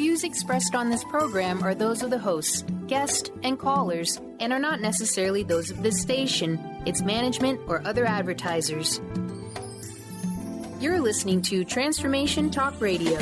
views expressed on this program are those of the hosts, guests, and callers, and are not necessarily those of this station, its management, or other advertisers. You're listening to Transformation Talk Radio.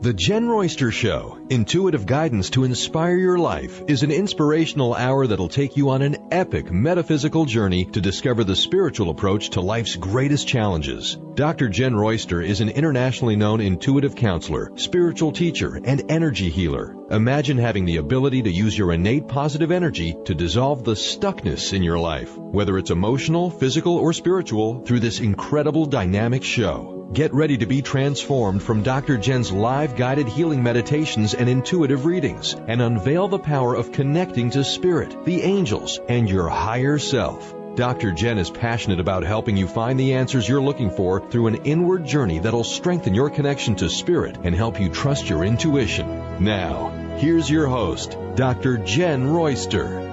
The Jenn Royster Show, intuitive guidance to inspire your life, is an inspirational hour that'll take you on an epic metaphysical journey to discover the spiritual approach to life's greatest challenges. Dr. Jenn Royster is an internationally known intuitive counselor, spiritual teacher, and energy healer. Imagine having the ability to use your innate positive energy to dissolve the stuckness in your life, whether it's emotional, physical, or spiritual, through this incredible dynamic show. Get ready to be transformed from Dr. Jenn's live guided healing meditations and intuitive readings, and unveil the power of connecting to spirit, the angels, and your higher self. Dr. Jenn is passionate about helping you find the answers you're looking for through an inward journey that'll strengthen your connection to spirit and help you trust your intuition. Now, here's your host, Dr. Jenn Royster.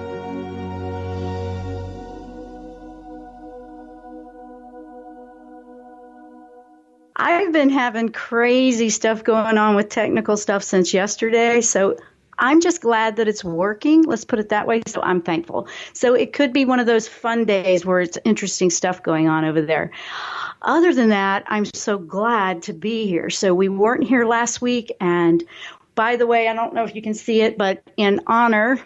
I've been having crazy stuff going on with technical stuff since yesterday, so I'm just glad that it's working. Let's put it that way. So I'm thankful. So it could be one of those fun days where it's interesting stuff going on over there. Other than that, I'm so glad to be here. So we weren't here last week. And by the way, I don't know if you can see it, but in honor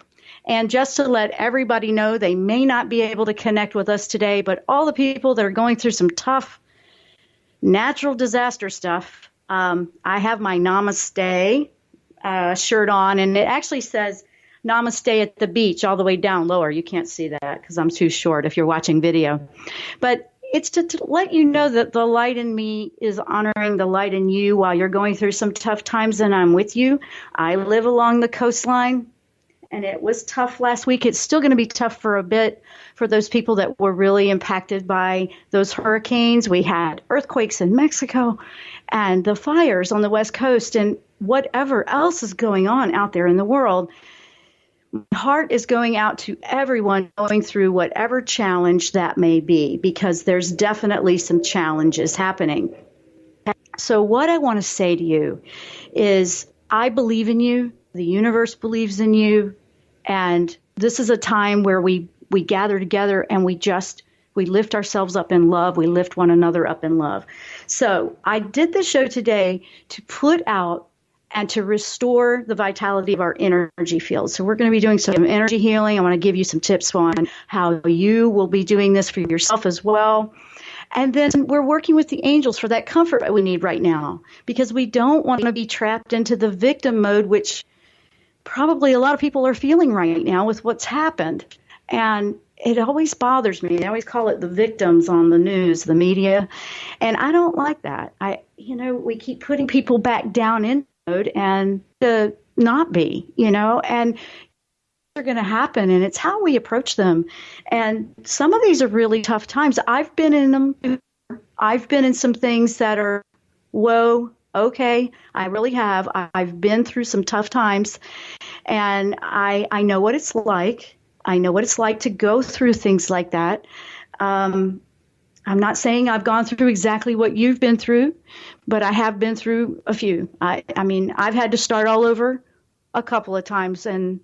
and just to let everybody know they may not be able to connect with us today, but all the people that are going through some tough natural disaster stuff, I have my Namaste shirt on, and it actually says Namaste at the beach all the way down lower. You can't see that because I'm too short if you're watching video. But it's to let you know that the light in me is honoring the light in you while you're going through some tough times, and I'm with you. I live along the coastline, and it was tough last week. It's still going to be tough for a bit for those people that were really impacted by those hurricanes. We had earthquakes in Mexico and the fires on the West Coast and whatever else is going on out there in the world. My heart is going out to everyone going through whatever challenge that may be, because there's definitely some challenges happening. So what I want to say to you is I believe in you. The universe believes in you. And this is a time where we gather together and we lift ourselves up in love. We lift one another up in love. So I did this show today to put out and to restore the vitality of our energy field. So we're going to be doing some energy healing. I want to give you some tips on how you will be doing this for yourself as well. And then we're working with the angels for that comfort that we need right now, because we don't want to be trapped into the victim mode, which probably a lot of people are feeling right now with what's happened. And it always bothers me. They always call it the victims on the news, the media. And I don't like that. We keep putting people back down in mode and to not be, and they're going to happen. And it's how we approach them. And some of these are really tough times. I've been in them. I've been in some things that are, whoa, okay, I really have. I've been through some tough times, and I know what it's like. I know what it's like to go through things like that. I'm not saying I've gone through exactly what you've been through, but I have been through a few. I mean, I've had to start all over a couple of times and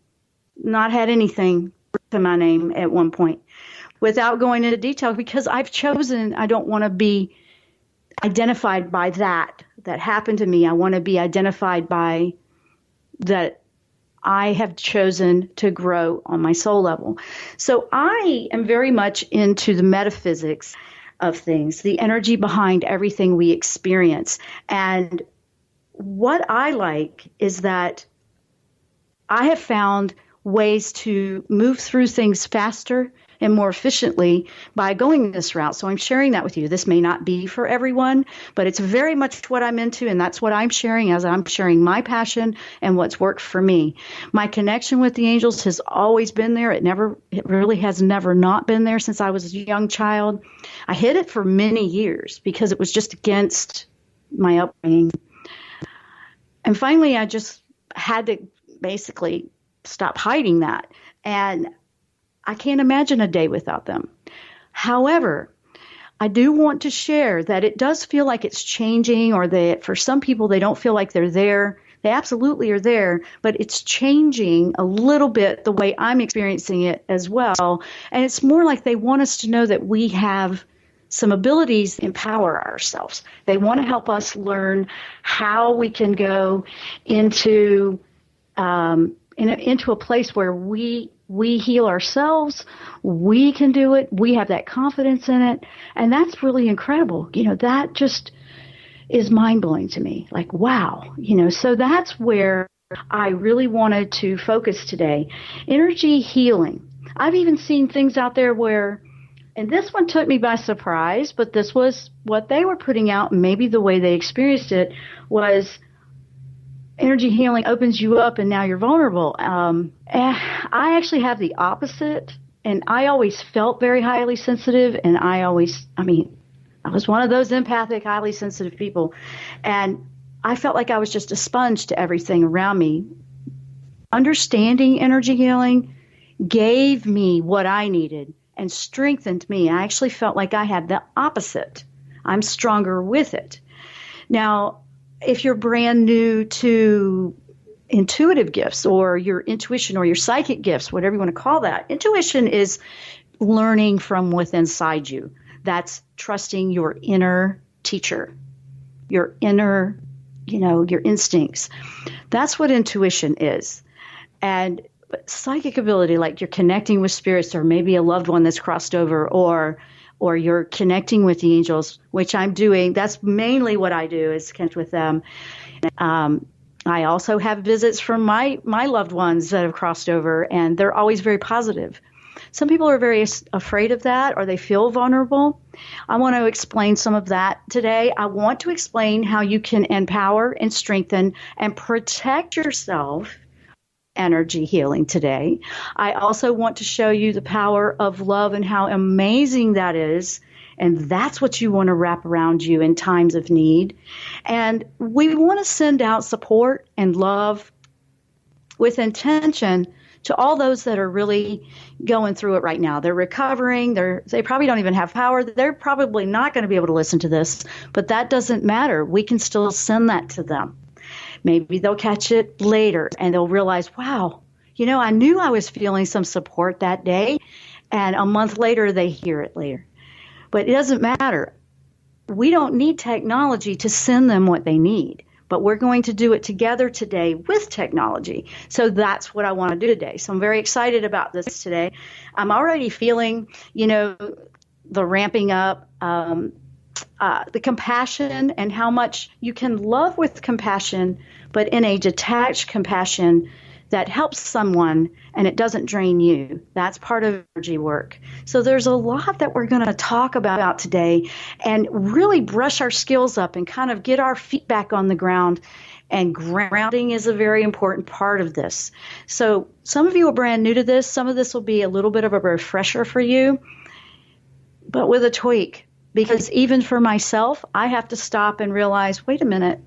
not had anything to my name at one point, without going into detail, because I've chosen, I don't want to be identified by that happened to me. I want to be identified by that I have chosen to grow on my soul level. So I am very much into the metaphysics of things, the energy behind everything we experience. And what I like is that I have found ways to move through things faster and more efficiently by going this route. So I'm sharing that with you. This may not be for everyone, but it's very much what I'm into, and that's what I'm sharing as I'm sharing my passion and what's worked for me. My connection with the angels has always been there. It really has never not been there since I was a young child. I hid it for many years because it was just against my upbringing. And finally, I just had to basically stop hiding that. And I can't imagine a day without them. However, I do want to share that it does feel like it's changing, or that for some people, they don't feel like they're there. They absolutely are there, but it's changing a little bit the way I'm experiencing it as well. And it's more like they want us to know that we have some abilities to empower ourselves. They want to help us learn how we can go into a place where we heal ourselves. We can do it. We have that confidence in it. And that's really incredible. That just is mind-blowing to me. Like, wow. So that's where I really wanted to focus today. Energy healing. I've even seen things out there where, and this one took me by surprise, but this was what they were putting out, and maybe the way they experienced it was energy healing opens you up and now you're vulnerable. I actually have the opposite, and I always felt very highly sensitive, and I was one of those empathic, highly sensitive people, and I felt like I was just a sponge to everything around me. Understanding energy healing gave me what I needed and strengthened me. I actually felt like I had the opposite. I'm stronger with it. Now, if you're brand new to intuitive gifts or your intuition or your psychic gifts, whatever you want to call that, intuition is learning from within inside you. That's trusting your inner teacher, your inner, your instincts. That's what intuition is. And psychic ability, like you're connecting with spirits or maybe a loved one that's crossed over, or you're connecting with the angels, which I'm doing. That's mainly what I do, is connect with them. I also have visits from my loved ones that have crossed over, and they're always very positive. Some people are very afraid of that, or they feel vulnerable. I want to explain some of that today. I want to explain how you can empower and strengthen and protect yourself. Energy healing today. I also want to show you the power of love and how amazing that is. And that's what you want to wrap around you in times of need. And we want to send out support and love with intention to all those that are really going through it right now. They're recovering. They probably don't even have power. They're probably not going to be able to listen to this, but that doesn't matter. We can still send that to them. Maybe they'll catch it later and they'll realize, wow, I knew I was feeling some support that day, and a month later they hear it later. But it doesn't matter. We don't need technology to send them what they need, but we're going to do it together today with technology. So that's what I want to do today. So I'm very excited about this today. I'm already feeling, the ramping up, the compassion, and how much you can love with compassion, but in a detached compassion that helps someone and it doesn't drain you. That's part of energy work. So there's a lot that we're going to talk about today and really brush our skills up and kind of get our feet back on the ground. And grounding is a very important part of this. So some of you are brand new to this. Some of this will be a little bit of a refresher for you, but with a tweak. Because even for myself, I have to stop and realize, wait a minute,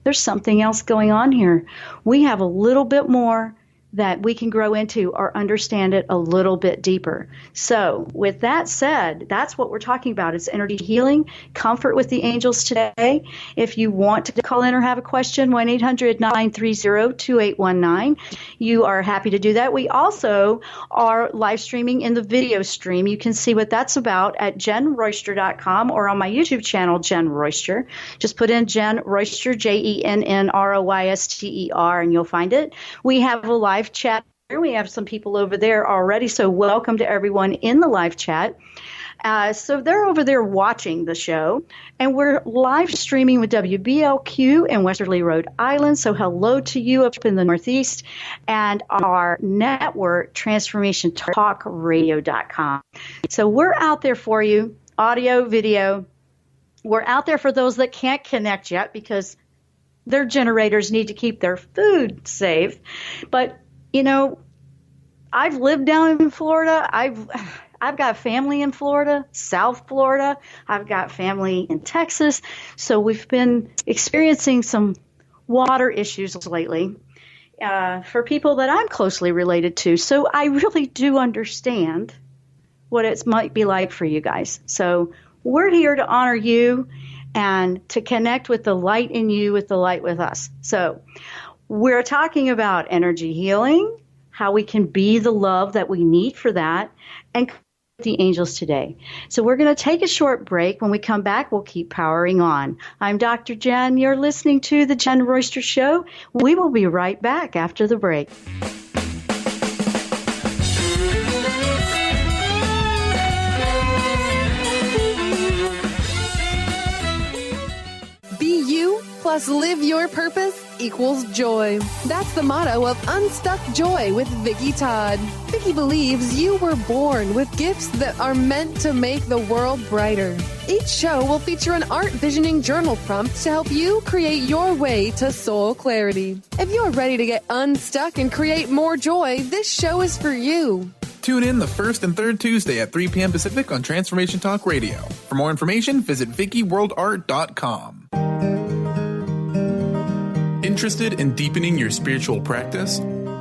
there's something else going on here. We have a little bit more that we can grow into or understand it a little bit deeper. So with that said, that's what we're talking about. It's energy healing, comfort with the angels today. If you want to call in or have a question, 1-800-930-2819. You are happy to do that. We also are live streaming in the video stream. You can see what that's about at JennRoyster.com or on my YouTube channel, Jenn Royster. Just put in Jenn Royster, JennRoyster, and you'll find it. We have a live chat. We have some people over there already, so welcome to everyone in the live chat. So they're over there watching the show, and we're live streaming with WBLQ in Westerly, Rhode Island. So hello to you up in the Northeast, and our network, TransformationTalkRadio.com. So we're out there for you, audio, video. We're out there for those that can't connect yet because their generators need to keep their food safe. But I've lived down in Florida. I've got family in Florida, South Florida. I've got family in Texas. So we've been experiencing some water issues lately. for people that I'm closely related to. So I really do understand what it might be like for you guys. So we're here to honor you and to connect with the light in you, with the light with us. So we're talking about energy healing, how we can be the love that we need for that, and the angels today. So we're going to take a short break. When we come back, we'll keep powering on. I'm Dr. Jenn. You're listening to The Jenn Royster Show. We will be right back after the break. Be you plus live your purpose equals joy. That's the motto of Unstuck Joy with Vicki Todd. Vicki believes you were born with gifts that are meant to make the world brighter. Each show will feature an art visioning journal prompt to help you create your way to soul clarity. If you're ready to get unstuck and create more joy, this show is for you. Tune in the first and third Tuesday at 3 p.m. Pacific on Transformation Talk Radio. For more information, visit VickiWorldArt.com. Interested in deepening your spiritual practice?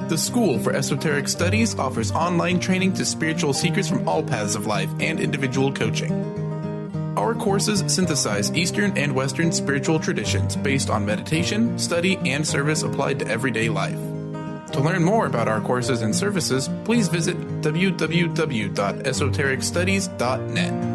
The School for Esoteric Studies offers online training to spiritual seekers from all paths of life and individual coaching. Our courses synthesize Eastern and Western spiritual traditions based on meditation, study, and service applied to everyday life. To learn more about our courses and services, please visit www.esotericstudies.net.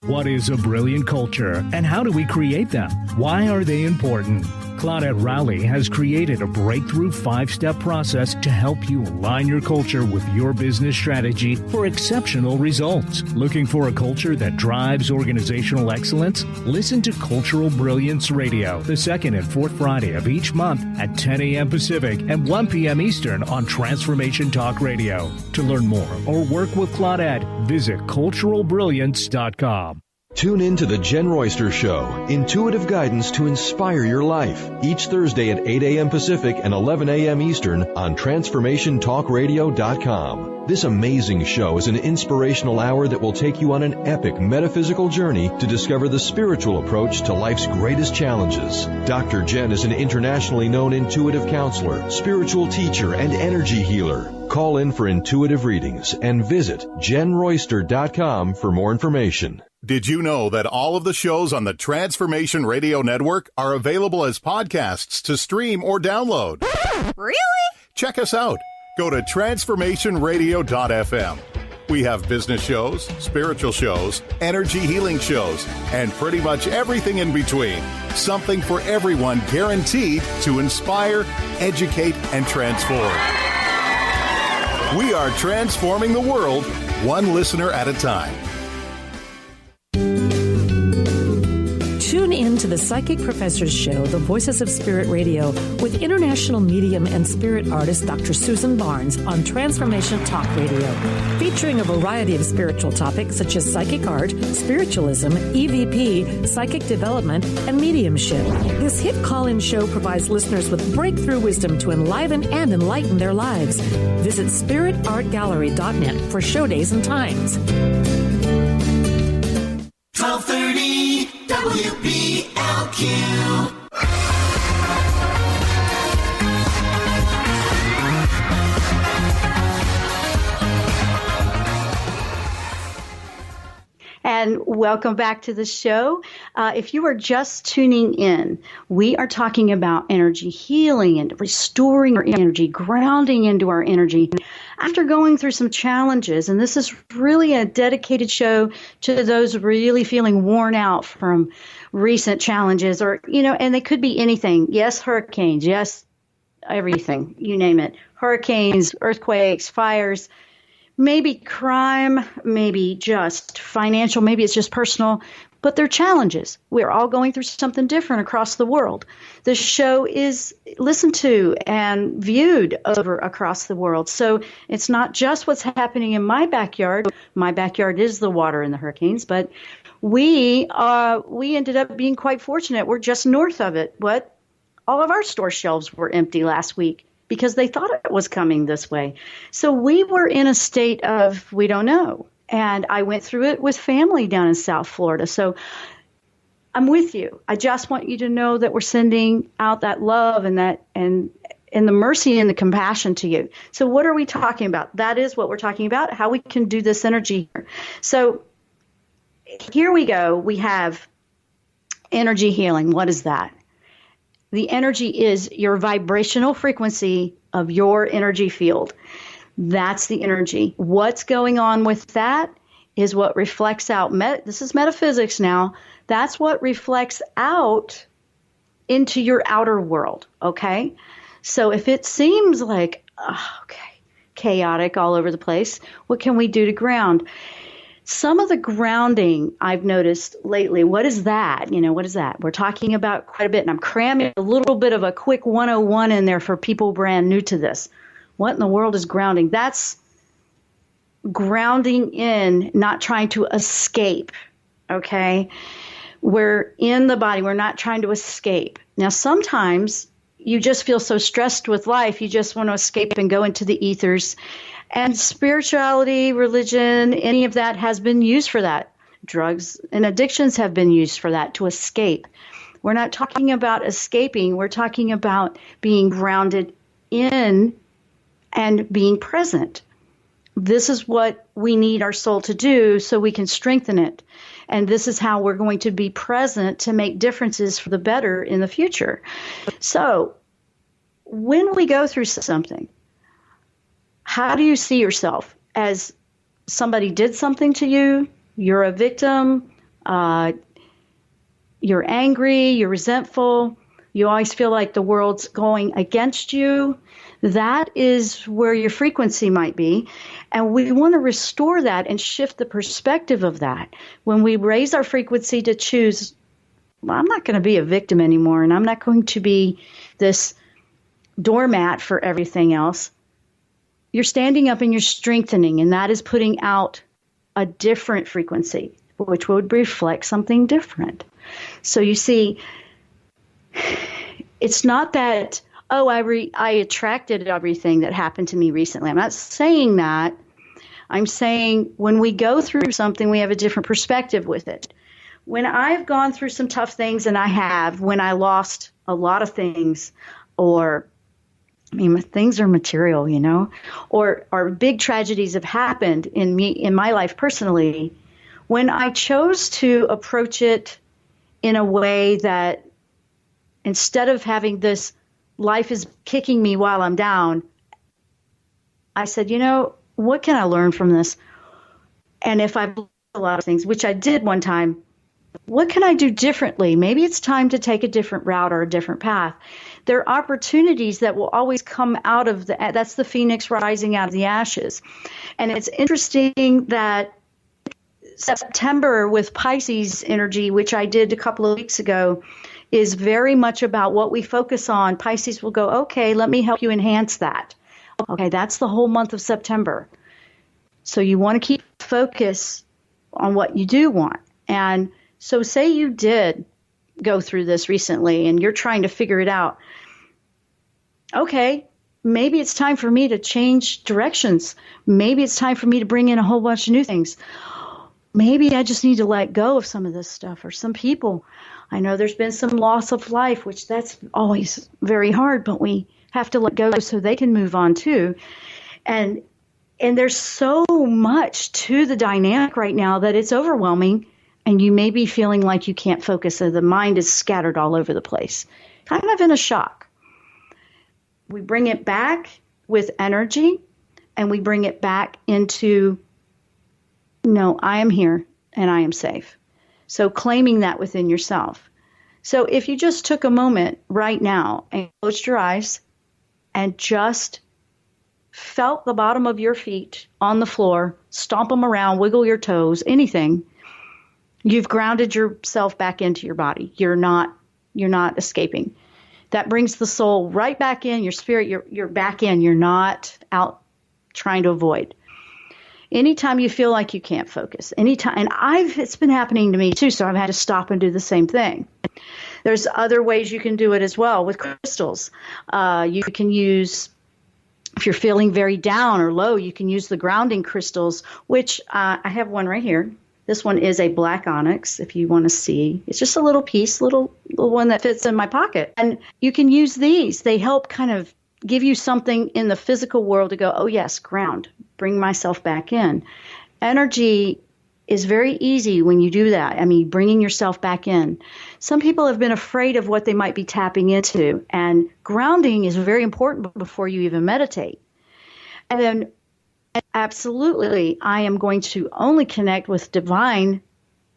What is a brilliant culture, and how do we create them? Why are they important? Claudette Rowley has created a breakthrough 5-step process to help you align your culture with your business strategy for exceptional results. Looking for a culture that drives organizational excellence? Listen to Cultural Brilliance Radio, the second and fourth Friday of each month at 10 a.m. Pacific and 1 p.m. Eastern on Transformation Talk Radio. To learn more or work with Claudette, visit culturalbrilliance.com. Tune in to The Jenn Royster Show, intuitive guidance to inspire your life, each Thursday at 8 a.m. Pacific and 11 a.m. Eastern on TransformationTalkRadio.com. This amazing show is an inspirational hour that will take you on an epic metaphysical journey to discover the spiritual approach to life's greatest challenges. Dr. Jenn is an internationally known intuitive counselor, spiritual teacher, and energy healer. Call in for intuitive readings and visit JennRoyster.com for more information. Did you know that all of the shows on the Transformation Radio Network are available as podcasts to stream or download? Really? Check us out. Go to transformationradio.fm. We have business shows, spiritual shows, energy healing shows, and pretty much everything in between. Something for everyone, guaranteed to inspire, educate, and transform. We are transforming the world, one listener at a time. Tune in to the Psychic Professors Show, The Voices of Spirit Radio, with international medium and spirit artist Dr. Susan Barnes on Transformation Talk Radio, featuring a variety of spiritual topics such as psychic art, spiritualism, EVP, psychic development, and mediumship. This hit call-in show provides listeners with breakthrough wisdom to enliven and enlighten their lives. Visit spiritartgallery.net for show days and times. 1230 WPLQ. And welcome back to the show. If you are just tuning in, we are talking about energy healing and restoring our energy, grounding into our energy after going through some challenges. And this is really a dedicated show to those really feeling worn out from recent challenges, or, and they could be anything. Yes, hurricanes. Yes, everything. You name it. Hurricanes, earthquakes, fires. Maybe crime, maybe just financial, maybe it's just personal, but they're challenges. We're all going through something different across the world. This show is listened to and viewed over across the world. So it's not just what's happening in my backyard. My backyard is the water and the hurricanes, but we ended up being quite fortunate. We're just north of it. All of our store shelves were empty last week, because they thought it was coming this way. So we were in a state of, we don't know. And I went through it with family down in South Florida. So I'm with you. I just want you to know that we're sending out that love and the mercy and the compassion to you. So what are we talking about? That is what we're talking about, how we can do this energy here. So here we go. We have energy healing. What is that? The energy is your vibrational frequency of your energy field. That's the energy. What's going on with that is what reflects out. This is metaphysics now. That's what reflects out into your outer world, okay? So if it seems like, chaotic all over the place, what can we do to ground? Some of the grounding I've noticed lately, what is that? What is that? We're talking about quite a bit, and I'm cramming a little bit of a quick 101 in there for people brand new to this. What in the world is grounding? That's grounding in, not trying to escape, okay? We're in the body. We're not trying to escape. Now, sometimes you just feel so stressed with life, you just want to escape and go into the ethers. And spirituality, religion, any of that has been used for that. Drugs and addictions have been used for that, to escape. We're not talking about escaping. We're talking about being grounded in and being present. This is what we need our soul to do so we can strengthen it. And this is how we're going to be present to make differences for the better in the future. So when we go through something, how do you see yourself? As somebody did something to you, you're a victim, you're angry, you're resentful, you always feel like the world's going against you. That is where your frequency might be. And we want to restore that and shift the perspective of that. When we raise our frequency to choose, well, I'm not going to be a victim anymore, and I'm not going to be this doormat for everything else. You're standing up and you're strengthening, and that is putting out a different frequency, which would reflect something different. So you see, it's not that, I attracted everything that happened to me recently. I'm not saying that. I'm saying when we go through something, we have a different perspective with it. When I've gone through some tough things, and I have, when I lost a lot of things, things are material, or big tragedies have happened in my life personally. When I chose to approach it in a way that instead of having this life is kicking me while I'm down, I said, what can I learn from this? And if I've learned a lot of things, which I did one time, what can I do differently? Maybe it's time to take a different route or a different path. There are opportunities that will always come out of that's the phoenix rising out of the ashes. And it's interesting that September with Pisces energy, which I did a couple of weeks ago, is very much about what we focus on. Pisces will go, okay, let me help you enhance that. Okay, that's the whole month of September. So you want to keep focus on what you do want. And so say you did go through this recently and you're trying to figure it out. Okay, maybe it's time for me to change directions. Maybe it's time for me to bring in a whole bunch of new things. Maybe I just need to let go of some of this stuff or some people. I know there's been some loss of life, which that's always very hard, but we have to let go so they can move on too. And there's so much to the dynamic right now that it's overwhelming, and you may be feeling like you can't focus, so the mind is scattered all over the place, kind of in a shock. We bring it back with energy, and we bring it back into, no, I am here and I am safe. So claiming that within yourself. So if you just took a moment right now and closed your eyes and just felt the bottom of your feet on the floor, stomp them around, wiggle your toes, anything, you've grounded yourself back into your body. You're not escaping. That brings the soul right back in, your spirit, you're back in. You're not out trying to avoid. Anytime you feel like you can't focus, anytime, and it's been happening to me too, so I've had to stop and do the same thing. There's other ways you can do it as well with crystals. You can use, if you're feeling very down or low, you can use the grounding crystals, which I have one right here. This one is a black onyx, if you want to see. It's just a little piece, little one that fits in my pocket. And you can use these. They help kind of give you something in the physical world to go, oh, yes, ground, bring myself back in. Energy is very easy when you do that. I mean, bringing yourself back in. Some people have been afraid of what they might be tapping into, and grounding is very important before you even meditate. And then absolutely, I am going to only connect with divine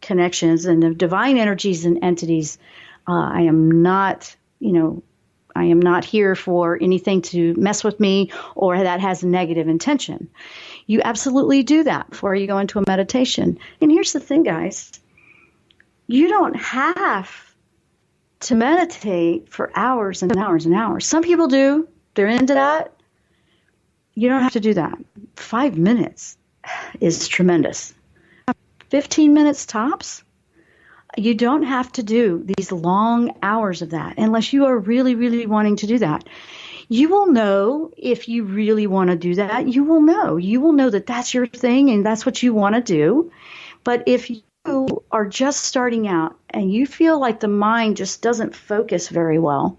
connections and divine energies and entities. I am not here for anything to mess with me or that has a negative intention. You absolutely do that before you go into a meditation. And here's the thing, guys. You don't have to meditate for hours and hours and hours. Some people do. They're into that. You don't have to do that. 5 minutes is tremendous. 15 minutes tops. You don't have to do these long hours of that unless you are really, really wanting to do that. You will know if you really want to do that. You will know. You will know that that's your thing and that's what you want to do. But if you are just starting out and you feel like the mind just doesn't focus very well,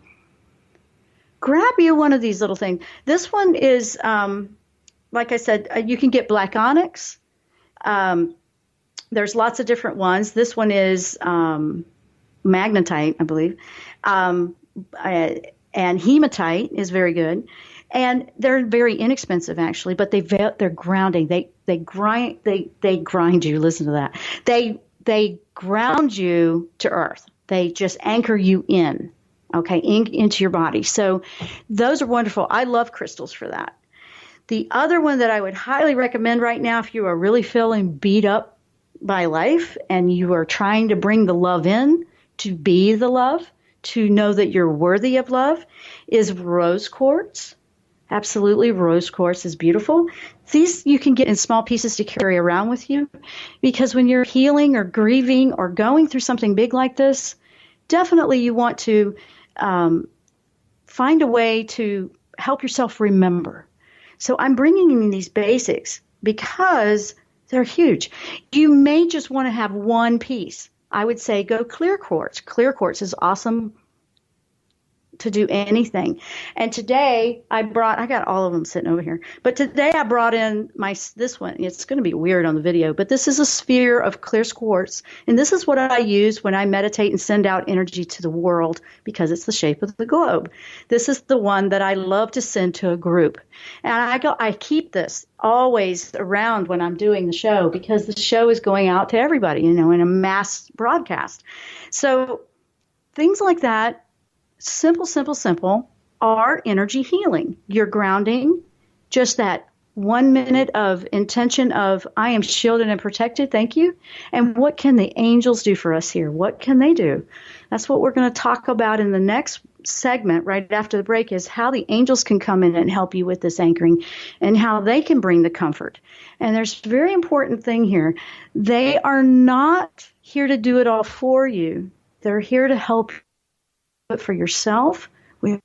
grab you one of these little things. This one is, like I said, you can get black onyx. There's lots of different ones. This one is magnetite, I believe. And hematite is very good. And they're very inexpensive, actually, but they're grounding. They grind you. Listen to that. They ground you to earth. They just anchor you in. Okay, into your body. So those are wonderful. I love crystals for that. The other one that I would highly recommend right now, if you are really feeling beat up by life and you are trying to bring the love in, to be the love, to know that you're worthy of love, is rose quartz. Absolutely, rose quartz is beautiful. These you can get in small pieces to carry around with you, because when you're healing or grieving or going through something big like this, definitely you want to find a way to help yourself remember. So I'm bringing in these basics because they're huge. You may just want to have one piece. I would say go clear quartz. Clear quartz is awesome to do anything. And today I got all of them sitting over here. But today I brought in this one. It's going to be weird on the video, but this is a sphere of clear quartz. And this is what I use when I meditate and send out energy to the world because it's the shape of the globe. This is the one that I love to send to a group. And I keep this always around when I'm doing the show because the show is going out to everybody, in a mass broadcast. So things like that, simple, are energy healing. You're grounding, just that 1 minute of intention of, I am shielded and protected, thank you. And what can the angels do for us here? What can they do? That's what we're going to talk about in the next segment right after the break, is how the angels can come in and help you with this anchoring and how they can bring the comfort. And there's a very important thing here. They are not here to do it all for you. They're here to help you it for yourself. We're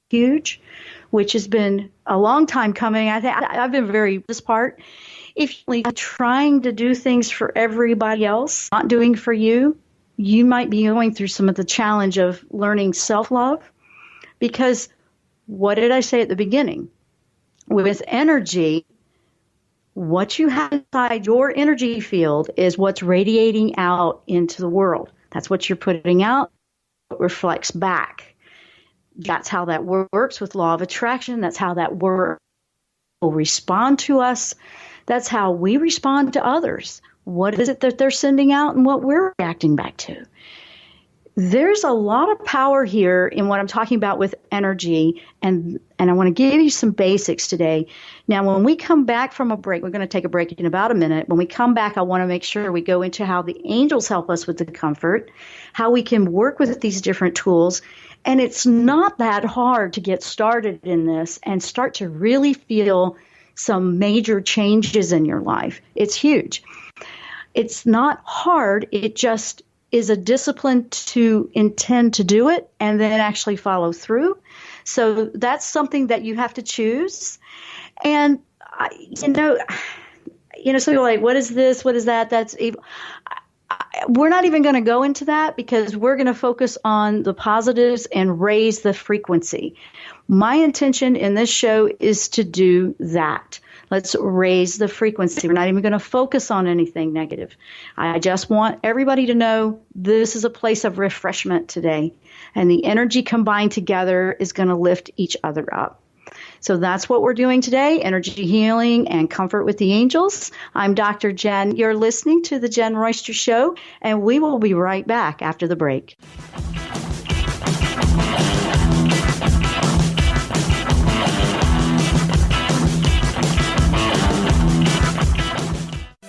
huge, which has been a long time coming. I've been this part. If you're trying to do things for everybody else, not doing for you, you might be going through some of the challenge of learning self-love. Because what did I say at the beginning? With energy, what you have inside your energy field is what's radiating out into the world. That's what you're putting out. Reflects back. That's how that works with law of attraction. That's how that will respond to us. That's how we respond to others. What is it that they're sending out and what we're reacting back to? There's a lot of power here in what I'm talking about with energy, and I want to give you some basics today. Now, when we come back from a break, we're going to take a break in about a minute. When we come back, I want to make sure we go into how the angels help us with the comfort, how we can work with these different tools. And it's not that hard to get started in this and start to really feel some major changes in your life. It's huge. It's not hard. It just is a discipline to intend to do it and then actually follow through. So that's something that you have to choose. And, So you're like, what is this? What is that? That's evil. We're not even going to go into that because we're going to focus on the positives and raise the frequency. My intention in this show is to do that. Let's raise the frequency. We're not even going to focus on anything negative. I just want everybody to know this is a place of refreshment today, and the energy combined together is going to lift each other up. So that's what we're doing today, energy healing and comfort with the angels. I'm Dr. Jenn. You're listening to the Jenn Royster Show, and we will be right back after the break.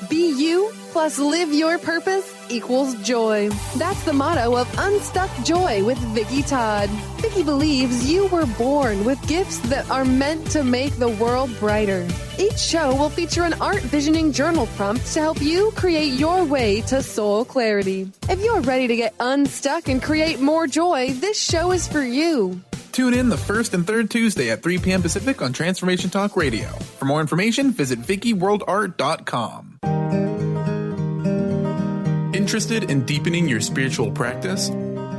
Be you plus live your purpose equals joy. That's the motto of Unstuck Joy with Vicki Todd. Vicki believes you were born with gifts that are meant to make the world brighter. Each show will feature an art visioning journal prompt to help you create your way to soul clarity. If you're ready to get unstuck and create more joy, this show is for you. Tune in the first and third Tuesday at 3 p.m. Pacific on Transformation Talk Radio. For more information, visit VickiWorldArt.com. Interested in deepening your spiritual practice?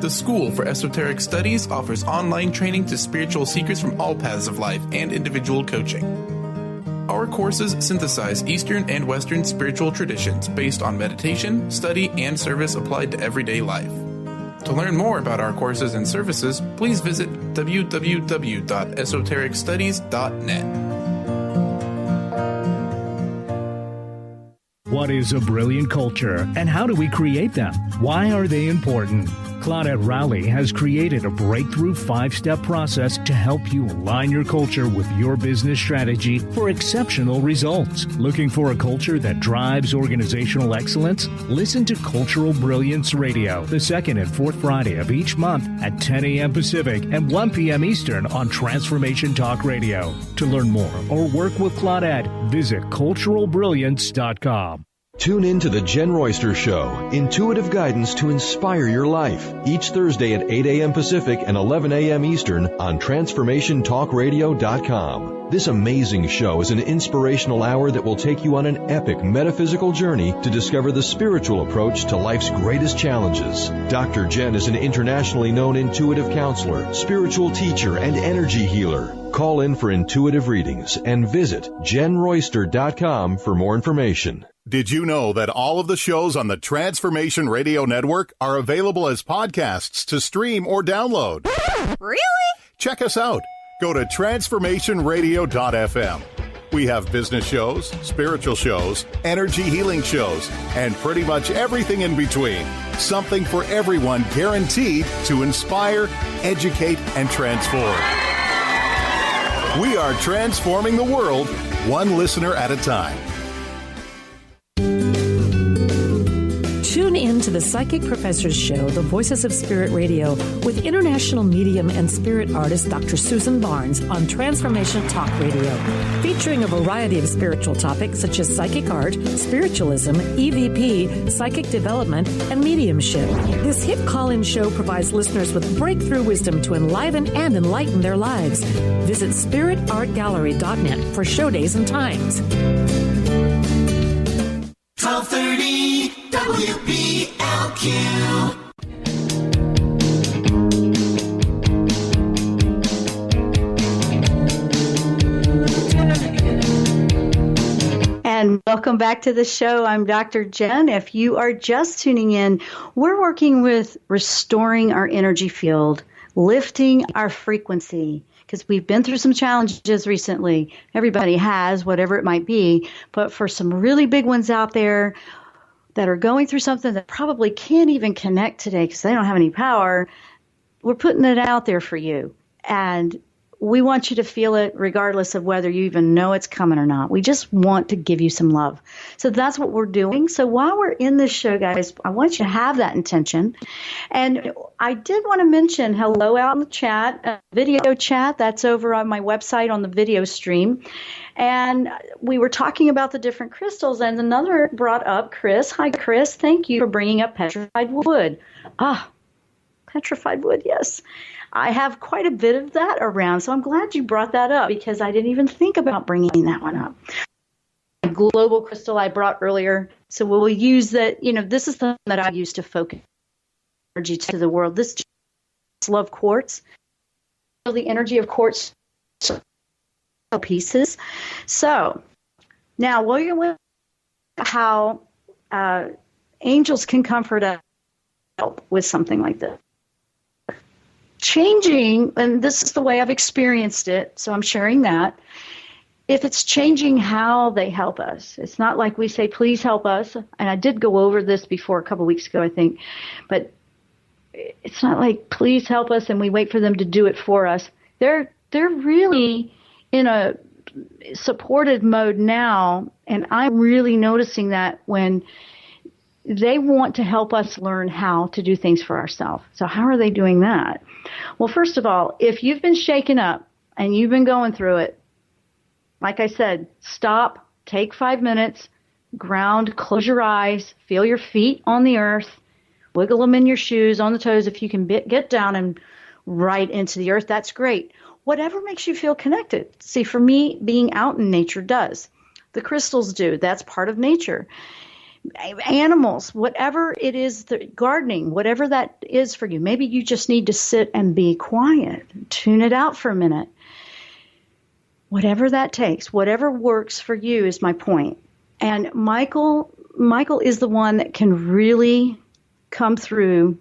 The School for Esoteric Studies offers online training to spiritual seekers from all paths of life and individual coaching. Our courses synthesize Eastern and Western spiritual traditions based on meditation, study, and service applied to everyday life. To learn more about our courses and services, please visit www.esotericstudies.net. What is a brilliant culture, and how do we create them? Why are they important? Claudette Rowley has created a breakthrough 5-step process to help you align your culture with your business strategy for exceptional results. Looking for a culture that drives organizational excellence? Listen to Cultural Brilliance Radio, the second and fourth Friday of each month at 10 a.m. Pacific and 1 p.m. Eastern on Transformation Talk Radio. To learn more or work with Claudette, visit culturalbrilliance.com. Tune in to the Jenn Royster Show, intuitive guidance to inspire your life, each Thursday at 8 a.m. Pacific and 11 a.m. Eastern on TransformationTalkRadio.com. This amazing show is an inspirational hour that will take you on an epic metaphysical journey to discover the spiritual approach to life's greatest challenges. Dr. Jenn is an internationally known intuitive counselor, spiritual teacher, and energy healer. Call in for intuitive readings and visit JennRoyster.com for more information. Did you know that all of the shows on the Transformation Radio Network are available as podcasts to stream or download? Really? Check us out. Go to transformationradio.fm. We have business shows, spiritual shows, energy healing shows, and pretty much everything in between. Something for everyone, guaranteed to inspire, educate, and transform. We are transforming the world, one listener at a time. Tune in to the Psychic Professors Show, The Voices of Spirit Radio, with international medium and spirit artist Dr. Susan Barnes on Transformation Talk Radio, featuring a variety of spiritual topics such as psychic art, spiritualism, EVP, psychic development, and mediumship. This hit call-in show provides listeners with breakthrough wisdom to enliven and enlighten their lives. Visit spiritartgallery.net for show days and times. 1230 WBLQ. And welcome back to the show. I'm Dr. Jenn. If you are just tuning in, we're working with restoring our energy field, lifting our frequency, because we've been through some challenges recently. Everybody has, whatever it might be. But for some really big ones out there that are going through something that probably can't even connect today because they don't have any power, we're putting it out there for you. And we want you to feel it regardless of whether you even know it's coming or not. We just want to give you some love. So that's what we're doing. So while we're in this show, guys, I want you to have that intention. And I did want to mention hello out in the chat, video chat. That's over on my website on the video stream. And we were talking about the different crystals, and another brought up Chris. Hi, Chris. Thank you for bringing up petrified wood. Petrified wood, yes. I have quite a bit of that around, so I'm glad you brought that up because I didn't even think about bringing that one up. I global crystal I brought earlier. So we'll use that. This is the that I use to focus energy to the world. This love quartz. The energy of quartz pieces. So now we're going to how angels can comfort us with something like this. Changing, and this is the way I've experienced it, so I'm sharing that. If it's changing how they help us, it's not like we say, please help us. And I did go over this before a couple weeks ago, I think. But it's not like, please help us, and we wait for them to do it for us. They're really in a supported mode now, and I'm really noticing that when they want to help us learn how to do things for ourselves. So how are they doing that? Well, first of all, if you've been shaken up and you've been going through it, like I said, stop, take 5 minutes, ground, close your eyes, feel your feet on the earth, wiggle them in your shoes, on the toes. If you can get down and right into the earth, that's great. Whatever makes you feel connected. See, for me, being out in nature does. The crystals do. That's part of nature. Animals, whatever it is, gardening, whatever that is for you. Maybe you just need to sit and be quiet, tune it out for a minute. Whatever that takes, whatever works for you is my point. And Michael is the one that can really come through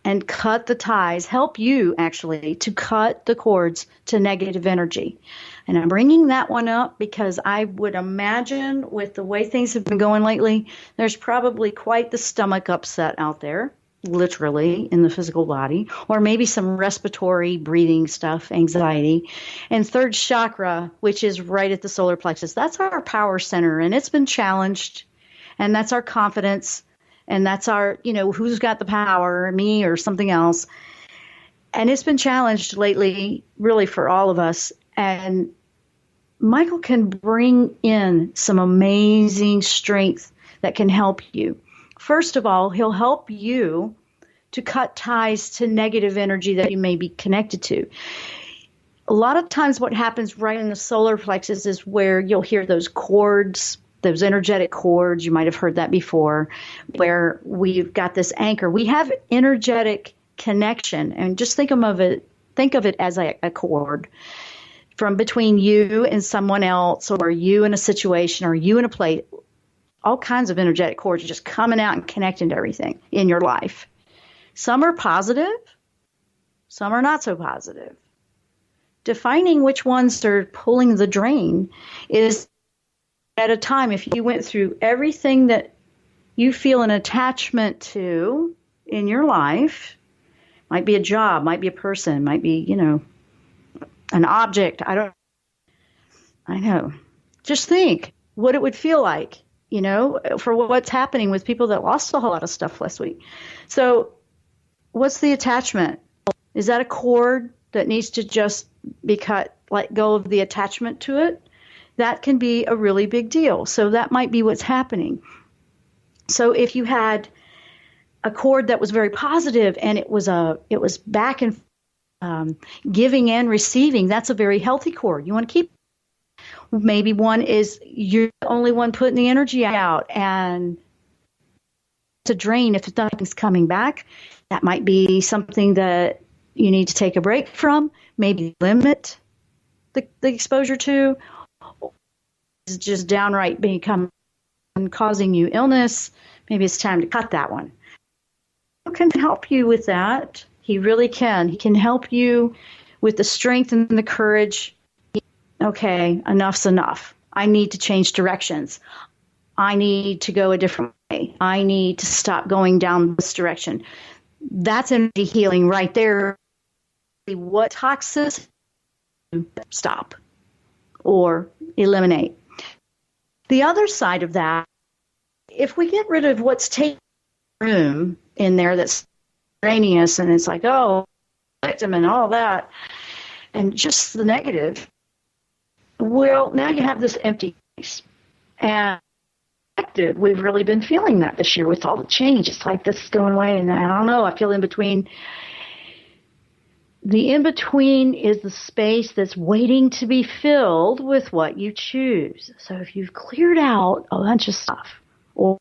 and cut the ties, help you actually to cut the cords to negative energy. And I'm bringing that one up because I would imagine with the way things have been going lately, there's probably quite the stomach upset out there, literally in the physical body, or maybe some respiratory breathing stuff, anxiety. And third chakra, which is right at the solar plexus, that's our power center, and it's been challenged, and that's our confidence. And that's our, who's got the power, me or something else. And it's been challenged lately, really, for all of us. And Michael can bring in some amazing strength that can help you. First of all, he'll help you to cut ties to negative energy that you may be connected to. A lot of times what happens right in the solar plexus is where you'll hear those cords, those energetic cords, you might have heard that before, where we've got this anchor. We have energetic connection, and just think of it as a cord from between you and someone else, or you in a situation, or you in a place. All kinds of energetic cords are just coming out and connecting to everything in your life. Some are positive, some are not so positive. Defining which ones are pulling the drain is at a time. If you went through everything that you feel an attachment to in your life, might be a job, might be a person, might be, an object. I know. Just think what it would feel like, for what's happening with people that lost a whole lot of stuff last week. So what's the attachment? Is that a cord that needs to just be cut, let go of the attachment to it? That can be a really big deal. So that might be what's happening. So if you had a cord that was very positive and it was back and giving and receiving, that's a very healthy cord. You want to keep. Maybe one is you're the only one putting the energy out, and to drain if nothing's coming back. That might be something that you need to take a break from, maybe limit the exposure to. Is just downright causing you illness. Maybe it's time to cut that one. Who can help you with that? He really can. He can help you with the strength and the courage. Okay, enough's enough. I need to change directions. I need to go a different way. I need to stop going down this direction. That's energy healing right there. What toxicity? Stop or eliminate. The other side of that, if we get rid of what's taking room in there that's draining us, and it's like, oh, victim and all that, and just the negative, well, now you have this empty space. And we've really been feeling that this year with all the change. It's like this is going away, and I don't know, I feel in between. The in-between is the space that's waiting to be filled with what you choose. So if you've cleared out a bunch of stuff or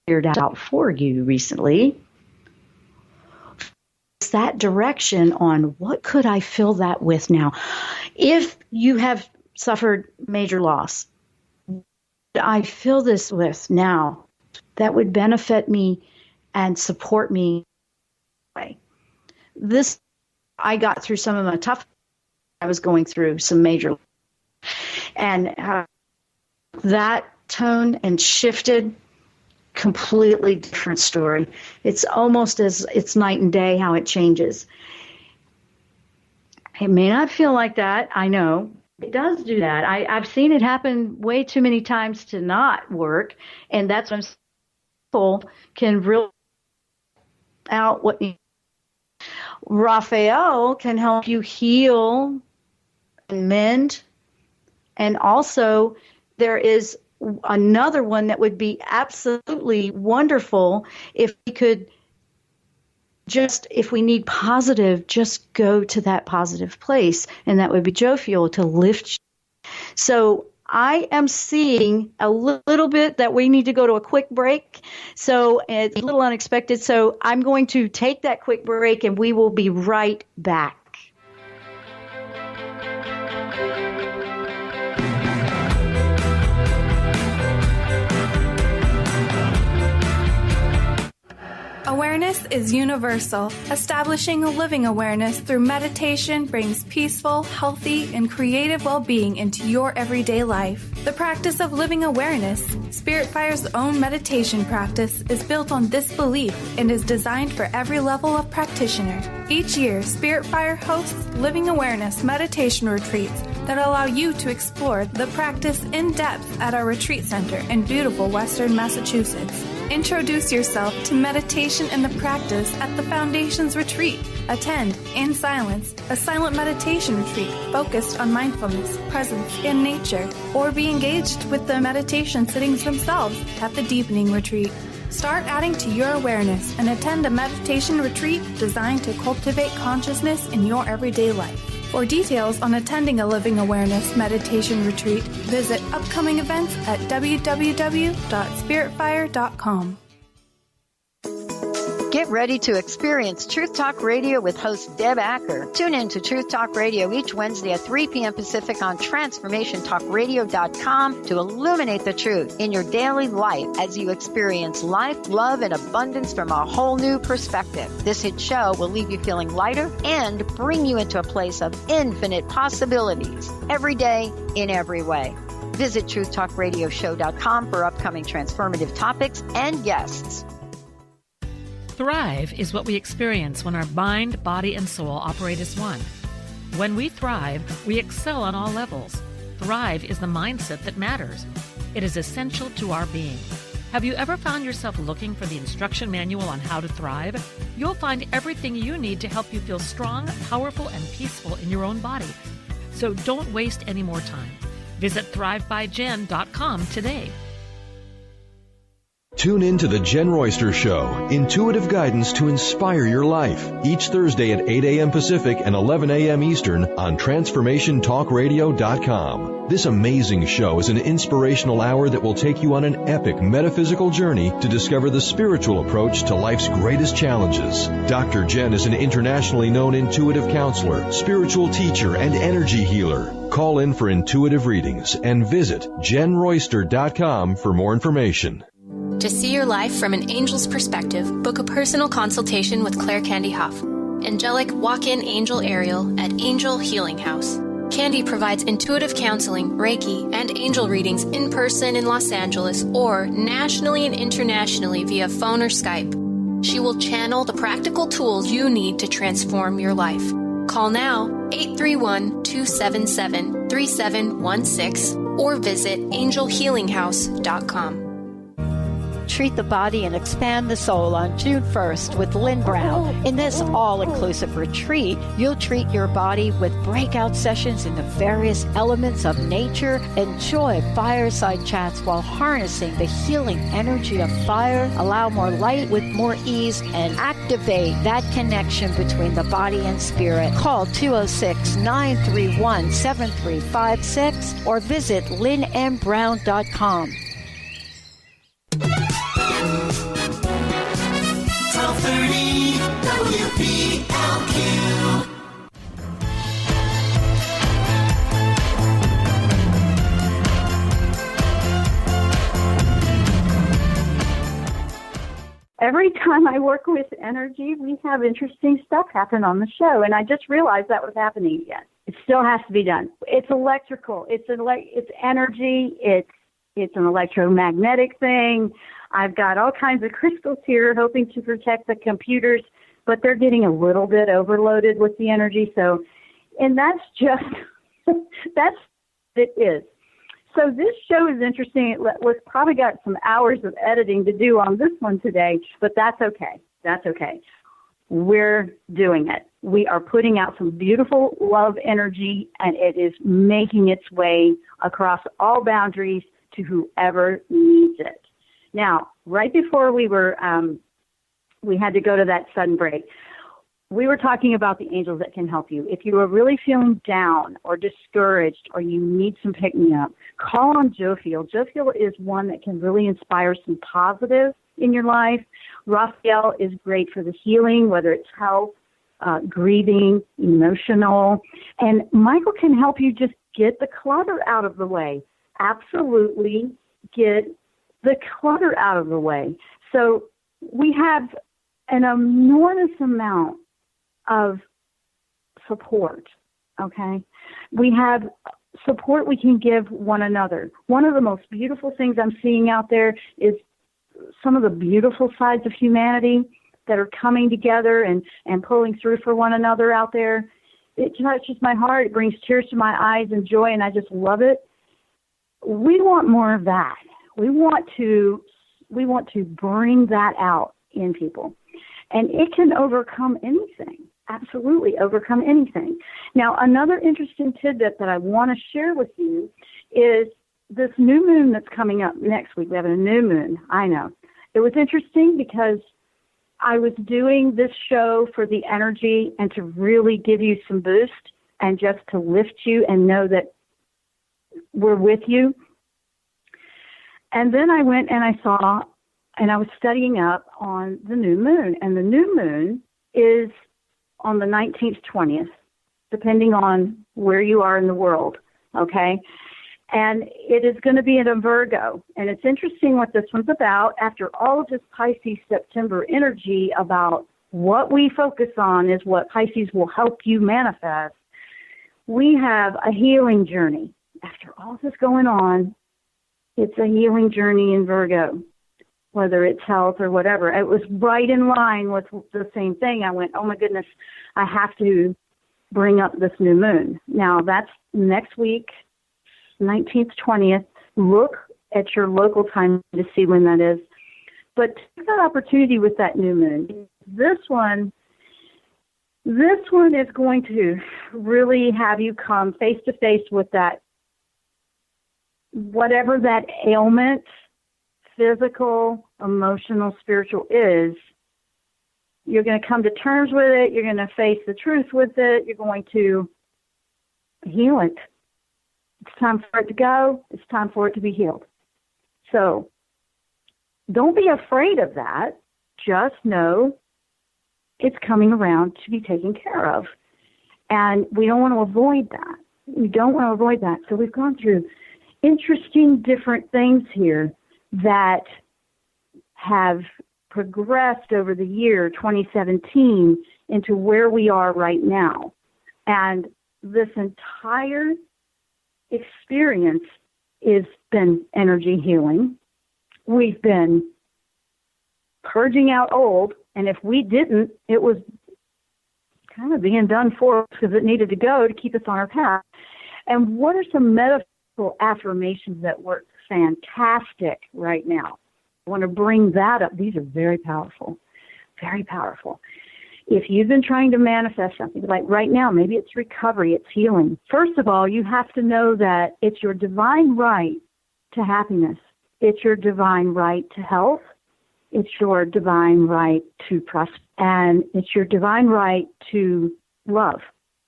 cleared out for you recently, it's that direction on what could I fill that with now. If you have suffered major loss, what do I fill this with now that would benefit me and support me? This, I got through some of my tough. I was going through some major, and that tone and shifted. Completely different story. It's almost as it's night and day how it changes. It may not feel like that. I know it does do that. I've seen it happen way too many times to not work, and that's when people can really out what. Raphael can help you heal and mend. And also, there is another one that would be absolutely wonderful if we could just, if we need positive, just go to that positive place. And that would be Joe Fuel to lift you. So I am seeing a little bit that we need to go to a quick break. So it's a little unexpected. So I'm going to take that quick break and we will be right back. Awareness is universal. Establishing a living awareness through meditation brings peaceful, healthy, and creative well-being into your everyday life. The practice of living awareness, Spirit Fire's own meditation practice, is built on this belief and is designed for every level of practitioner. Each year, Spirit Fire hosts living awareness meditation retreats that allow you to explore the practice in depth at our retreat center in beautiful Western Massachusetts. Introduce yourself to meditation and the practice at the Foundation's retreat. Attend, in silence, a silent meditation retreat focused on mindfulness, presence, and nature, or be engaged with the meditation sittings themselves at the Deepening Retreat. Start adding to your awareness and attend a meditation retreat designed to cultivate consciousness in your everyday life. For details on attending a Living Awareness meditation retreat, visit upcoming events at www.spiritfire.com. Get ready to experience Truth Talk Radio with host Deb Acker. Tune in to Truth Talk Radio each Wednesday at 3 p.m. Pacific on TransformationTalkRadio.com to illuminate the truth in your daily life as you experience life, love, and abundance from a whole new perspective. This hit show will leave you feeling lighter and bring you into a place of infinite possibilities every day in every way. Visit TruthTalkRadioshow.com for upcoming transformative topics and guests. Thrive is what we experience when our mind, body, and soul operate as one. When we thrive, we excel on all levels. Thrive is the mindset that matters. It is essential to our being. Have you ever found yourself looking for the instruction manual on how to thrive? You'll find everything you need to help you feel strong, powerful, and peaceful in your own body. So don't waste any more time. Visit thrivebyjen.com today. Tune in to the Jenn Royster Show, intuitive guidance to inspire your life, each Thursday at 8 a.m. Pacific and 11 a.m. Eastern on TransformationTalkRadio.com. This amazing show is an inspirational hour that will take you on an epic metaphysical journey to discover the spiritual approach to life's greatest challenges. Dr. Jenn is an internationally known intuitive counselor, spiritual teacher, and energy healer. Call in for intuitive readings and visit JennRoyster.com for more information. To see your life from an angel's perspective, book a personal consultation with Claire Candy Huff, angelic walk-in angel Ariel at Angel Healing House. Candy provides intuitive counseling, Reiki, and angel readings in person in Los Angeles or nationally and internationally via phone or Skype. She will channel the practical tools you need to transform your life. Call now, 831-277-3716, or visit angelhealinghouse.com. treat the body and expand the soul on June 1st with Lynn Brown. In this all-inclusive retreat, you'll treat your body with breakout sessions in the various elements of nature. Enjoy fireside chats while harnessing the healing energy of fire. Allow more light with more ease and activate that connection between the body and spirit. Call 206-931-7356 or visit lynnmbrown.com. 1230 WPLQ. Every time I work with energy, we have interesting stuff happen on the show, and I just realized that was happening again. It still has to be done. It's electrical. It's energy. It's an electromagnetic thing. I've got all kinds of crystals here hoping to protect the computers, but they're getting a little bit overloaded with the energy. So, and that's just, it is. So this show is interesting. We've probably got some hours of editing to do on this one today, but that's okay. That's okay. We're doing it. We are putting out some beautiful love energy, and it is making its way across all boundaries to whoever needs it. Now, right before we had to go to that sudden break, we were talking about the angels that can help you. If you are really feeling down or discouraged or you need some pick-me-up, call on Jophiel. Jophiel is one that can really inspire some positive in your life. Raphael is great for the healing, whether it's health, grieving, emotional. And Michael can help you just get the clutter out of the way. Absolutely get the clutter out of the way. So we have an enormous amount of support, okay? We have support we can give one another. One of the most beautiful things I'm seeing out there is some of the beautiful sides of humanity that are coming together and pulling through for one another out there. It touches my heart. It brings tears to my eyes and joy, and I just love it. We want more of that. We want to bring that out in people. And it can overcome anything, absolutely overcome anything. Now, another interesting tidbit that I want to share with you is this new moon that's coming up next week. We have a new moon, I know. It was interesting because I was doing this show for the energy and to really give you some boost and just to lift you and know that we're with you. And then I went and I saw, and I was studying up on the new moon. And the new moon is on the 19th, 20th, depending on where you are in the world, okay? And it is going to be in a Virgo. And it's interesting what this one's about. After all of this Pisces September energy about what we focus on is what Pisces will help you manifest, we have a healing journey. After all this going on, it's a healing journey in Virgo, whether it's health or whatever. It was right in line with the same thing. I went, oh my goodness, I have to bring up this new moon. Now, that's next week, 19th, 20th. Look at your local time to see when that is. But take that opportunity with that new moon. This one is going to really have you come face to face with that, whatever that ailment, physical, emotional, spiritual is. You're going to come to terms with it. You're going to face the truth with it. You're going to heal it. It's time for it to go. It's time for it to be healed. So don't be afraid of that. Just know it's coming around to be taken care of. And we don't want to avoid that. We don't want to avoid that. So we've gone through interesting different things here that have progressed over the year 2017 into where we are right now. And this entire experience has been energy healing. We've been purging out old, and if we didn't, it was kind of being done for us because it needed to go to keep us on our path. And what are some metaphysical affirmations that work fantastic right now? I want to bring that up. These are very powerful, very powerful. If you've been trying to manifest something, like right now, maybe it's recovery, it's healing. First of all, you have to know that it's your divine right to happiness. It's your divine right to health. It's your divine right to prosperity. And it's your divine right to love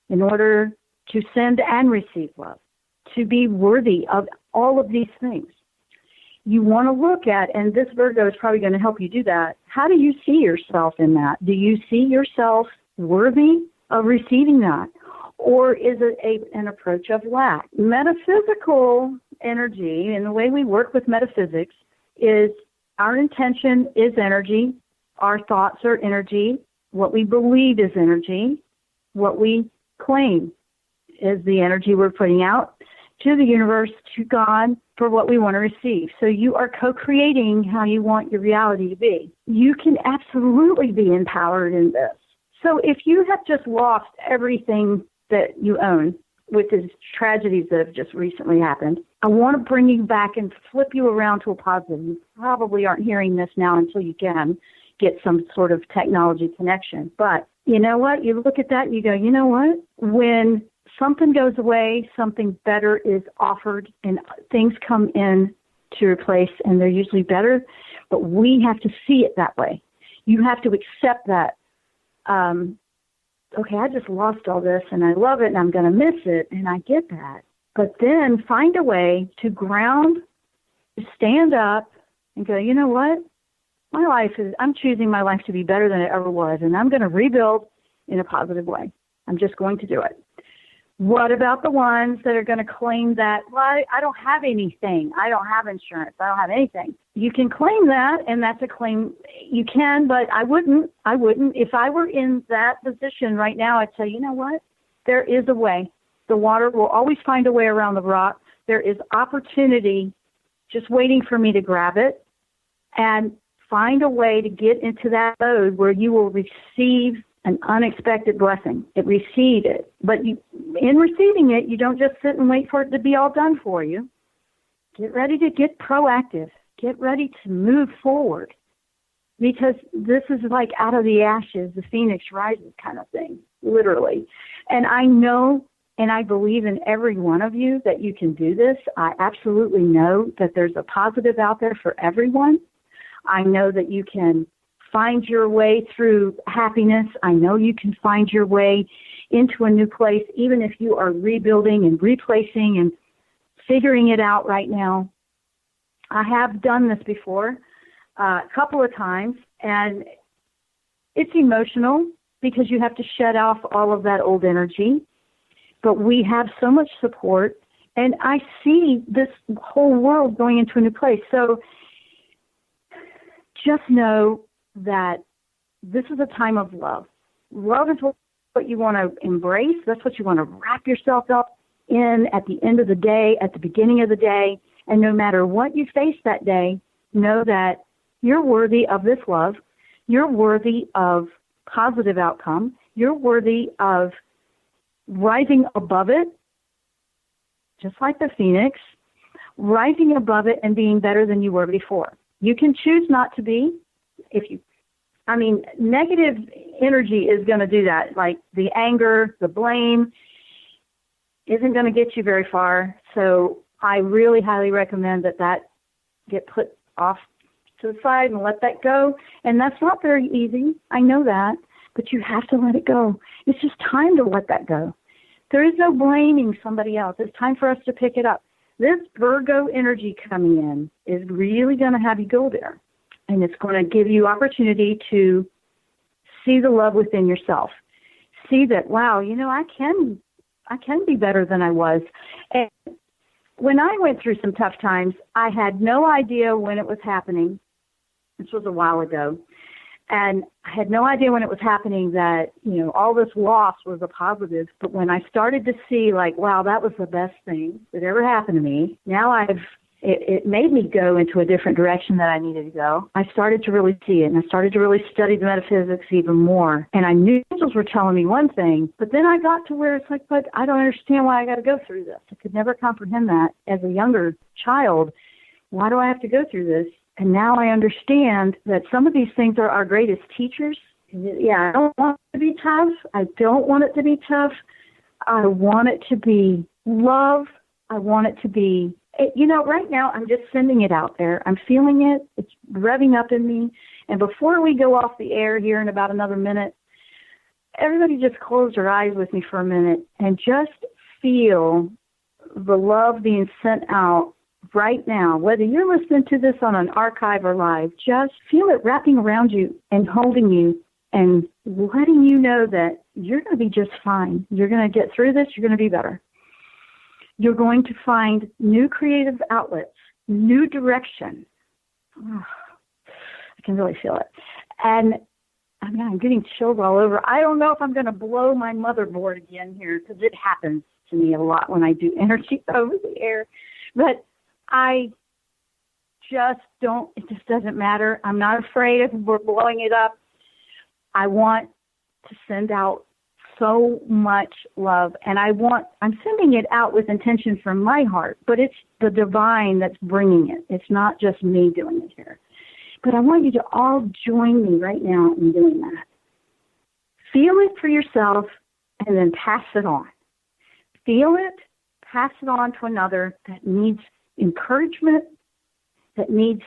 in order to send and receive love, to be worthy of all of these things. You want to look at, and this Virgo is probably going to help you do that, how do you see yourself in that? Do you see yourself worthy of receiving that? Or is it an approach of lack? Metaphysical energy, and the way we work with metaphysics, is our intention is energy, our thoughts are energy, what we believe is energy, what we claim is the energy we're putting out to the universe, to God, for what we want to receive. So you are co-creating how you want your reality to be. You can absolutely be empowered in this. So if you have just lost everything that you own with these tragedies that have just recently happened, I want to bring you back and flip you around to a positive. You probably aren't hearing this now until you can get some sort of technology connection. But you know what? You look at that and you go, you know what? When something goes away, something better is offered, and things come in to replace, and they're usually better, but we have to see it that way. You have to accept that, okay, I just lost all this, and I love it, and I'm going to miss it, and I get that. But then find a way to ground, to stand up, and go, you know what? I'm choosing my life to be better than it ever was, and I'm going to rebuild in a positive way. I'm just going to do it. What about the ones that are going to claim that, well, I don't have anything. I don't have insurance. I don't have anything. You can claim that, and that's a claim. You can, but I wouldn't. If I were in that position right now, I'd say, you know what? There is a way. The water will always find a way around the rock. There is opportunity just waiting for me to grab it and find a way to get into that mode where you will receive an unexpected blessing. Receive it. But in receiving it, you don't just sit and wait for it to be all done for you. Get ready to get proactive. Get ready to move forward. Because this is like out of the ashes, the phoenix rises kind of thing, literally. And I know and I believe in every one of you that you can do this. I absolutely know that there's a positive out there for everyone. I know that you can find your way through happiness. I know you can find your way into a new place, even if you are rebuilding and replacing and figuring it out right now. I have done this before a couple of times, and it's emotional because you have to shut off all of that old energy. But we have so much support, and I see this whole world going into a new place. So just know that this is a time of love. Love is what you want to embrace. That's what you want to wrap yourself up in at the end of the day, at the beginning of the day. And no matter what you face that day, know that you're worthy of this love. You're worthy of positive outcome. You're worthy of rising above it, just like the phoenix, rising above it and being better than you were before. You can choose not to be. Negative energy is going to do that. Like the anger, the blame isn't going to get you very far. So I really highly recommend that get put off to the side and let that go. And that's not very easy. I know that, but you have to let it go. It's just time to let that go. There is no blaming somebody else. It's time for us to pick it up. This Virgo energy coming in is really going to have you go there. And it's going to give you opportunity to see the love within yourself. See that, wow, I can be better than I was. And when I went through some tough times, I had no idea when it was happening. This was a while ago. And I had no idea when it was happening that, all this loss was a positive. But when I started to see, wow, that was the best thing that ever happened to me, now it made me go into a different direction that I needed to go. I started to really see it, and I started to really study the metaphysics even more. And I knew angels were telling me one thing, but then I got to where it's like, but I don't understand why I got to go through this. I could never comprehend that as a younger child. Why do I have to go through this? And now I understand that some of these things are our greatest teachers. Yeah, I don't want it to be tough. I don't want it to be tough. I want it to be love. I want it to be, right now I'm just sending it out there. I'm feeling it. It's revving up in me. And before we go off the air here in about another minute, everybody just close their eyes with me for a minute and just feel the love being sent out right now. Whether you're listening to this on an archive or live, just feel it wrapping around you and holding you and letting you know that you're going to be just fine. You're going to get through this. You're going to be better. You're going to find new creative outlets, new direction. Oh, I can really feel it. And I'm getting chills all over. I don't know if I'm going to blow my motherboard again here, because it happens to me a lot when I do energy over the air. But I just don't, it just doesn't matter. I'm not afraid if we're blowing it up. I want to send out so much love, and I'm sending it out with intention from my heart, but it's the divine that's bringing it. It's not just me doing it here. But I want you to all join me right now in doing that. Feel it for yourself and then pass it on. Feel it, pass it on to another that needs encouragement, that needs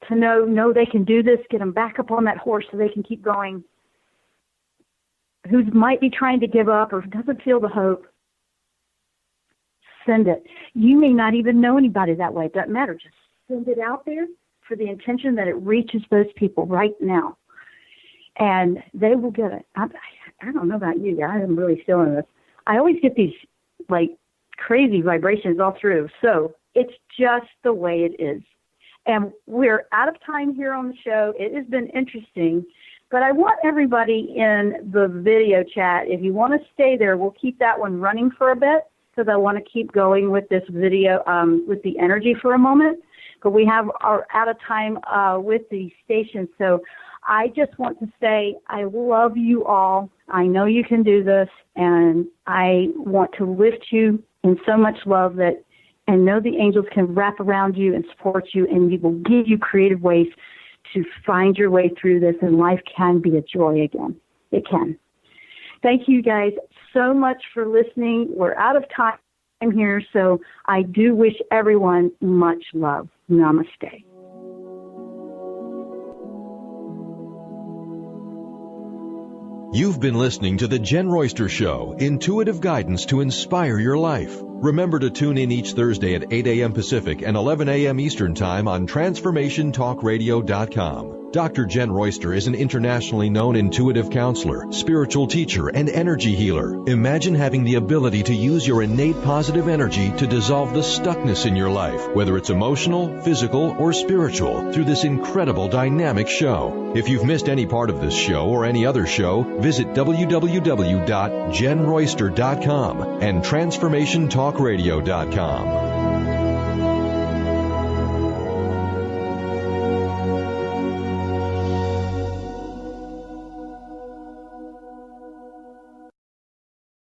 to know they can do this, get them back up on that horse so they can keep going, who might be trying to give up or doesn't feel the hope. Send it. You may not even know anybody that way. It doesn't matter. Just send it out there for the intention that it reaches those people right now. And they will get it. I don't know about you. I am really feeling this. I always get these, crazy vibrations all through. So it's just the way it is. And we're out of time here on the show. It has been interesting. But I want everybody in the video chat, if you want to stay there, we'll keep that one running for a bit, because I want to keep going with this video, with the energy for a moment. But we are out of time with the station. So I just want to say I love you all. I know you can do this, and I want to lift you in so much love and know the angels can wrap around you and support you, and we will give you creative ways to find your way through this, and life can be a joy again. It can. Thank you guys so much for listening. We're out of time here, so I do wish everyone much love. Namaste. You've been listening to The Jenn Royster Show, intuitive guidance to inspire your life. Remember to tune in each Thursday at 8 a.m. Pacific and 11 a.m. Eastern Time on TransformationTalkRadio.com. Dr. Jenn Royster is an internationally known intuitive counselor, spiritual teacher, and energy healer. Imagine having the ability to use your innate positive energy to dissolve the stuckness in your life, whether it's emotional, physical, or spiritual, through this incredible dynamic show. If you've missed any part of this show or any other show, visit www.jenroyster.com and TransformationTalkRadio.com.